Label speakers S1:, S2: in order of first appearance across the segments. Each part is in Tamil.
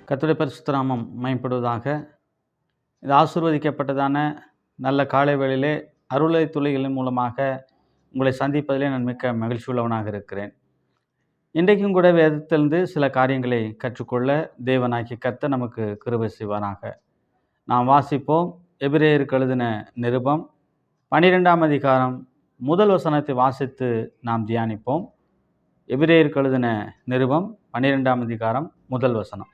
S1: கர்த்தருடைய பரிசுத்த நாமம் மகிமைப்படுவதாக. இது ஆசீர்வதிக்கப்பட்டதான நல்ல காலை வேளையிலே அருளை துளிகளின் மூலமாக உங்களை சந்திப்பதிலே நான் மிக்க மகிழ்ச்சி உள்ளவனாக இருக்கிறேன். இன்றைக்கும் கூட வேதத்திலிருந்து சில காரியங்களை கற்றுக்கொள்ள தேவனாகிய கர்த்தர் நமக்கு கிருபை செய்வாராக. நாம் வாசிப்போம். எபிரேயருக்கு எழுதின நிருபம் 12ஆம் அதிகாரம் முதல் வசனத்தை வாசித்து நாம் தியானிப்போம். எபிரேயருக்கு எழுதின நிருபம் 12ஆம் அதிகாரம் முதல் வசனம்.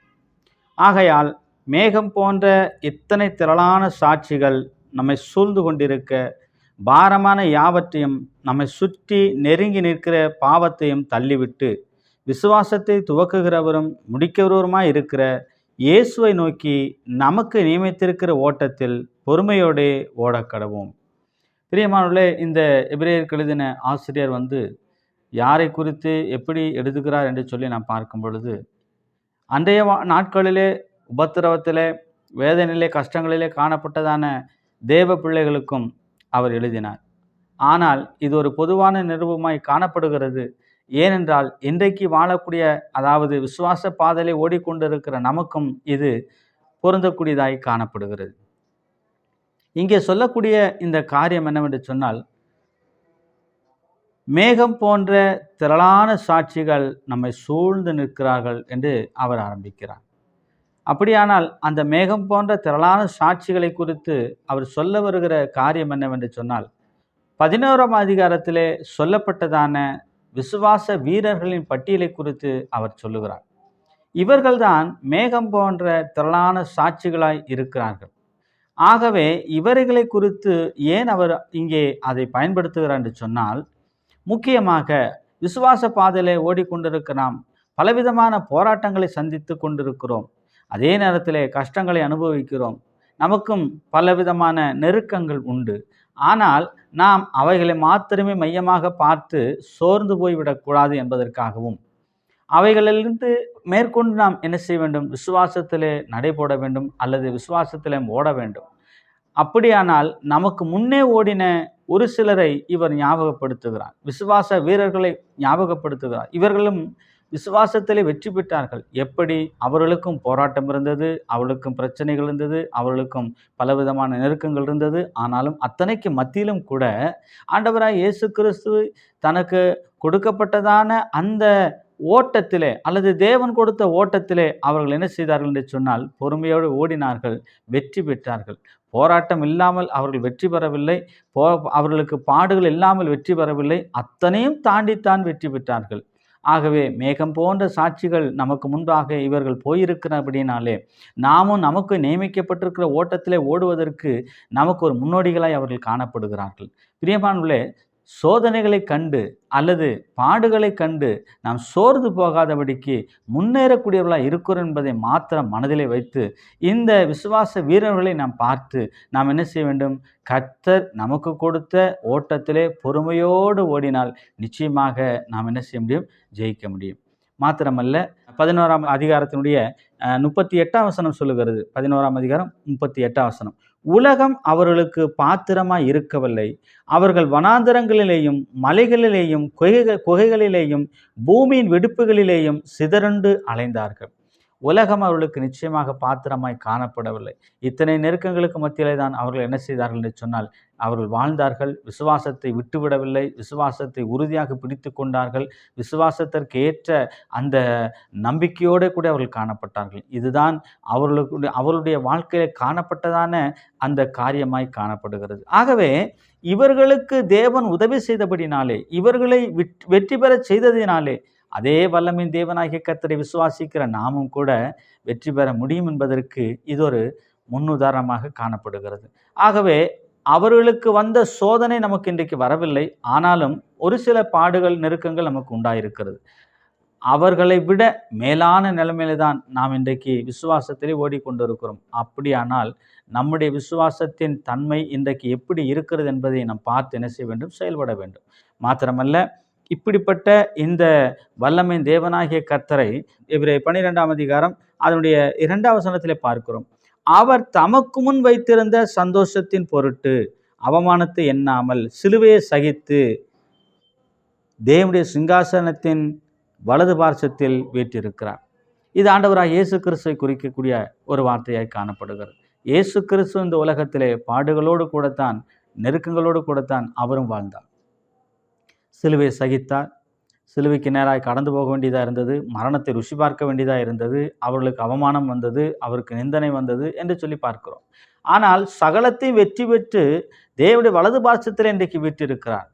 S1: ஆகையால் மேகம் போன்ற இத்தனை திரளான சாட்சிகள் நம்மை சூழ்ந்து கொண்டிருக்க, பாரமான யாவற்றையும் நம்மை சுற்றி நெருங்கி நிற்கிற பாவத்தையும் தள்ளிவிட்டு, விசுவாசத்தை துவக்குகிறவரும் முடிக்கிறவருமாய் இருக்கிற இயேசுவை நோக்கி நமக்கு நியமித்திருக்கிற ஓட்டத்தில் பொறுமையோடே ஓடக்கடவோம். பிரியமானவர்களே, இந்த எபிரேயருக்கு எழுதின ஆசிரியர் யாரை குறித்து எப்படி எழுதுகிறார் என்று சொல்லி நாம் பார்க்கும் பொழுது, அன்றைய நாட்களிலே உபத்திரவத்திலே, வேதனையிலே, கஷ்டங்களிலே காணப்பட்டதான தேவ பிள்ளைகளுக்கும் அவர் எழுதினார். ஆனால் இது ஒரு பொதுவான நிருபமாய் காணப்படுகிறது. ஏனென்றால் இன்றைக்கு வாழக்கூடிய, அதாவது விசுவாச பாதையிலே ஓடிக்கொண்டிருக்கிற நமக்கும் இது பொருந்தக்கூடியதாய் காணப்படுகிறது. இங்கே சொல்லக்கூடிய இந்த காரியம் என்னவென்று சொன்னால், மேகம் போன்ற திரளான சாட்சிகள் நம்மை சூழ்ந்து நிற்கிறார்கள் என்று அவர் ஆரம்பிக்கிறார். அப்படியானால் அந்த மேகம் போன்ற திரளான சாட்சிகளை குறித்து அவர் சொல்ல வருகிற காரியம் என்னவென்று சொன்னால், 11ஆம் அதிகாரத்திலே சொல்லப்பட்டதான விசுவாச வீரர்களின் பட்டியலை குறித்து அவர் சொல்லுகிறார். இவர்கள்தான் மேகம் போன்ற திரளான சாட்சிகளாய் இருக்கிறார்கள். ஆகவே இவர்களை குறித்து ஏன் அவர் இங்கே அதை பயன்படுத்துகிறார் என்று சொன்னால், முக்கியமாக விசுவாச பாதையிலே ஓடிக்கொண்டிருக்க நாம் பலவிதமான போராட்டங்களை சந்தித்து கொண்டிருக்கிறோம். அதே நேரத்திலே கஷ்டங்களை அனுபவிக்கிறோம். நமக்கும் பலவிதமான நெருக்கங்கள் உண்டு. ஆனால் நாம் அவைகளை மாத்திரமே மையமாக பார்த்து சோர்ந்து போய்விடக்கூடாது என்பதற்காகவும், அவைகளிலிருந்து மேற்கொண்டு நாம் என்ன செய்ய வேண்டும்? விசுவாசத்திலே நடைபோட வேண்டும், அல்லது விசுவாசத்திலே ஓட வேண்டும். அப்படியானால் நமக்கு முன்னே ஓடின ஒரு சிலரை இவர் ஞாபகப்படுத்துகிறார். விசுவாச வீரர்களை ஞாபகப்படுத்துகிறார். இவர்களும் விசுவாசத்திலே வெற்றி பெற்றார்கள். எப்படி? அவர்களுக்கும் போராட்டம் இருந்தது, அவர்களுக்கும் பிரச்சனைகள் இருந்தது, அவர்களுக்கும் பலவிதமான நெருக்கங்கள் இருந்தது. ஆனாலும் அத்தனைக்கு மத்தியிலும் கூட ஆண்டவராய் இயேசு கிறிஸ்து தனக்கு கொடுக்கப்பட்டதான அந்த ஓட்டத்திலே, அல்லது தேவன் கொடுத்த ஓட்டத்திலே அவர்கள் என்ன செய்தார்கள் என்று சொன்னால், பொறுமையோடு ஓடினார்கள், வெற்றி பெற்றார்கள். போராட்டம் இல்லாமல் அவர்கள் வெற்றி பெறவில்லை, அவர்களுக்கு பாடுகள் இல்லாமல் வெற்றி பெறவில்லை, அத்தனையும் தாண்டித்தான் வெற்றி பெற்றார்கள். ஆகவே மேகம் போன்ற சாட்சிகள் நமக்கு முன்பாக இவர்கள் போயிருக்கிறபடினாலே, நாமும் நமக்கு நியமிக்கப்பட்டிருக்கிற ஓட்டத்திலே ஓடுவதற்கு நமக்கு ஒரு முன்னோடிகளாய் அவர்கள் காணப்படுகிறார்கள். பிரியமானவர்களே, சோதனைகளை கண்டு அல்லது பாடுகளை கண்டு நாம் சோர்ந்து போகாதபடிக்கு முன்னேறக்கூடியவர்களாக இருக்கிறோம் என்பதை மாத்திரம் மனதிலே வைத்து, இந்த விசுவாச வீரர்களை நாம் பார்த்து நாம் என்ன செய்ய வேண்டும்? கர்த்தர் நமக்கு கொடுத்த ஓட்டத்திலே பொறுமையோடு ஓடினால் நிச்சயமாக நாம் என்ன செய்ய முடியும்? ஜெயிக்க முடியும். மாத்திரமல்ல, 11ஆம் அதிகாரத்தினுடைய 38ஆம் வசனம் சொல்லுகிறது. 11ஆம் அதிகாரம் 38ஆம் வசனம். உலகம் அவர்களுக்கு பாத்திரமாய் இருக்கவில்லை. அவர்கள் வனாந்தரங்களிலேயும் மலைகளிலேயும் குகைகளிலேயும் பூமியின் வெடிப்புகளிலேயும் சிதறண்டு அலைந்தார்கள். உலகம் அவர்களுக்கு நிச்சயமாக பாத்திரமாய் காணப்படவில்லை. இத்தனை நெருக்கங்களுக்கு மத்தியிலே தான் அவர்கள் என்ன செய்தார்கள் என்று சொன்னால், அவர்கள் வாழ்ந்தார்கள். விசுவாசத்தை விட்டுவிடவில்லை. விசுவாசத்தை உறுதியாக பிடித்து கொண்டார்கள். விசுவாசத்திற்கு ஏற்ற அந்த நம்பிக்கையோடு கூட அவர்கள் காணப்பட்டார்கள். இதுதான் அவர்களுடைய வாழ்க்கையில் காணப்பட்டதான அந்த காரியமாய் காணப்படுகிறது. ஆகவே இவர்களுக்கு தேவன் உதவி செய்தபடினாலே, இவர்களை வெற்றி பெற செய்ததினாலே, அதே வல்லமையின் தேவனாகிய கர்த்தரை விசுவாசிக்கிற நாமும் கூட வெற்றி பெற முடியும் என்பதற்கு இது ஒரு முன்னுதாரணமாக காணப்படுகிறது. ஆகவே அவர்களுக்கு வந்த சோதனை நமக்கு இன்றைக்கு வரவில்லை. ஆனாலும் ஒரு சில பாடுகள், நெருக்கங்கள் நமக்கு உண்டாயிருக்கிறது. அவர்களை விட மேலான நிலைமையில தான் நாம் இன்றைக்கு விசுவாசத்திலே ஓடிக்கொண்டிருக்கிறோம். அப்படியானால் நம்முடைய விசுவாசத்தின் தன்மை இன்றைக்கு எப்படி இருக்கிறது என்பதை நாம் பார்த்து என்ன செய்ய வேண்டும்? செயல்பட வேண்டும். மாத்திரமல்ல, இப்படிப்பட்ட இந்த வல்லமையின் தேவனாகிய கர்த்தரை எபிரேயர் 12ஆம் அதிகாரம் அதனுடைய 2ஆம் வசனத்திலே பார்க்கிறோம். அவர் தமக்கு முன் வைத்திருந்த சந்தோஷத்தின் பொருட்டு அவமானத்தை எண்ணாமல் சிலுவையை சகித்து தேவனுடைய சிங்காசனத்தின் வலது பார்சத்தில் வீற்றிருக்கிறார். இது ஆண்டவராக இயேசு கிறிஸ்துவை குறிக்கக்கூடிய ஒரு வார்த்தையாய் காணப்படுகிறது. இயேசு கிறிஸ்து இந்த உலகத்திலே பாடுகளோடு கூடத்தான், நெருக்கங்களோடு கூடத்தான் அவரும் வாழ்ந்தார். சிலுவை சகித்தார். சிலுவைக்கு நேராக கடந்து போக வேண்டியதாக இருந்தது. மரணத்தை ருசி பார்க்க வேண்டியதாக இருந்தது. அவர்களுக்கு அவமானம் வந்தது, அவருக்கு நிந்தனை வந்தது என்று சொல்லி பார்க்கிறோம். ஆனால் சகலத்தையும் வெற்றி பெற்று தேவனுடைய வலது பாரசத்தில் இன்றைக்கு வீற்றிருக்கிறார்.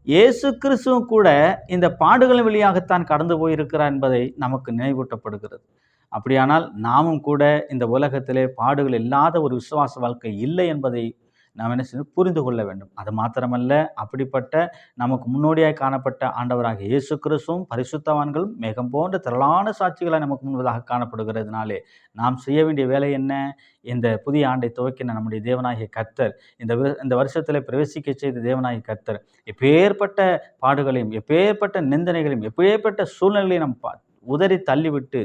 S1: இயேசு கிறிஸ்துவும் கூட இந்த பாடுகளின் வழியாகத்தான் கடந்து போயிருக்கிறார் என்பதை நமக்கு நினைவூட்டப்படுகிறது. அப்படியானால் நாமும் கூட இந்த உலகத்திலே பாடுகள் இல்லாத ஒரு விசுவாச வாழ்க்கை இல்லை என்பதை நாம் என்ன செய்யணும், புரிந்து கொள்ள வேண்டும். அது மாத்திரமல்ல, அப்படிப்பட்ட நமக்கு முன்னோடியாய் காணப்பட்ட ஆண்டவராகிய இயேசு கிறிஸ்துவும் பரிசுத்தவான்களும் மேகம் போன்ற திரளான சாட்சிகளாய் நமக்கு முன்பதாக காணப்படுகிறதுனாலே நாம் செய்ய வேண்டிய வேலை என்ன? இந்த புதிய ஆண்டை துவக்கின நம்முடைய தேவனாகிய கர்த்தர், இந்த வருஷத்தில் பிரவேசிக்க செய்த தேவனாகிய கர்த்தர் எப்பேற்பட்ட பாடுகளையும், எப்பேற்பட்ட நிந்தனைகளையும், எப்பேற்பட்ட சூழ்நிலைகளையும் நாம் உதறி தள்ளிவிட்டு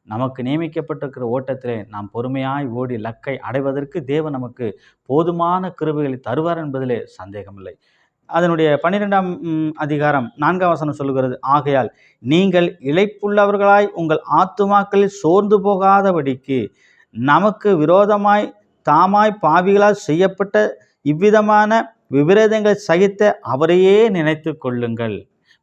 S1: நமக்கு நியமிக்கப்பட்டிருக்கிற ஓட்டத்திலே நாம் பொறுமையாய் ஓடி லக்கை அடைவதற்கு தேவன் நமக்கு போதுமான கிருபைகளை தருவார் என்பதிலே சந்தேகமில்லை. அதனுடைய 12ஆம் அதிகாரம் 4ஆம் வசனம் சொல்லுகிறது, ஆகையால் நீங்கள் இளைப்புள்ளவர்களாய் உங்கள் ஆத்துமாக்களில் சோர்ந்து போகாதபடிக்கு நமக்கு விரோதமாய் தாமாய் பாவிகளால் செய்யப்பட்ட இவ்விதமான விபரீதங்களை சகித்த அவரையே நினைத்து கொள்ளுங்கள்.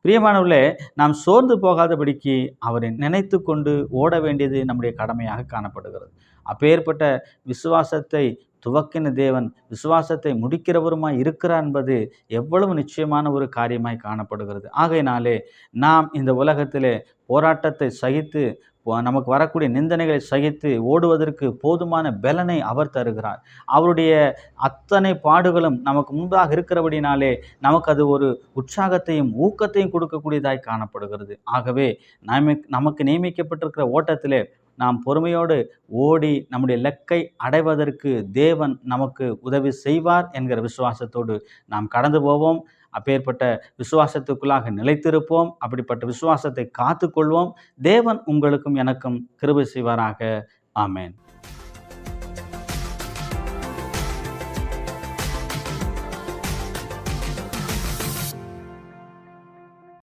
S1: பிரியமானவர்களே, நாம் சோர்ந்து போகாதபடிக்கு அவரை நினைத்து கொண்டு ஓட வேண்டியது நம்முடைய கடமையாக காணப்படுகிறது. அப்பேற்பட்ட விசுவாசத்தை துவக்கின தேவன் விசுவாசத்தை முடிக்கிறவருமாய் இருக்கிறார் என்பது எவ்வளவு நிச்சயமான ஒரு காரியமாய் காணப்படுகிறது. ஆகையினாலே நாம் இந்த உலகத்திலே போராட்டத்தை சகித்து, நமக்கு வரக்கூடிய நிந்தனைகளை சகித்து ஓடுவதற்கு போதுமான பலனை அவர் தருகிறார். அவருடைய அத்தனை பாடுகளும் நமக்கு முன்பாக இருக்கிறபடினாலே நமக்கு அது ஒரு உற்சாகத்தையும் ஊக்கத்தையும் கொடுக்கக்கூடியதாய் காணப்படுகிறது. ஆகவே நமக்கு நியமிக்கப்பட்டிருக்கிற ஓட்டத்திலே நாம் பொறுமையோடு ஓடி நம்முடைய இலக்கை அடைவதற்கு தேவன் நமக்கு உதவி செய்வார் என்கிற விசுவாசத்தோடு நாம் கடந்து போவோம். அப்பேற்பட்ட விசுவாசத்துக்குள்ளாக நிலைத்திருப்போம். அப்படிப்பட்ட விசுவாசத்தை காத்துக்கொள்வோம். தேவன் உங்களுக்கும் எனக்கும் கிருபை செய்வாராக. ஆமென்.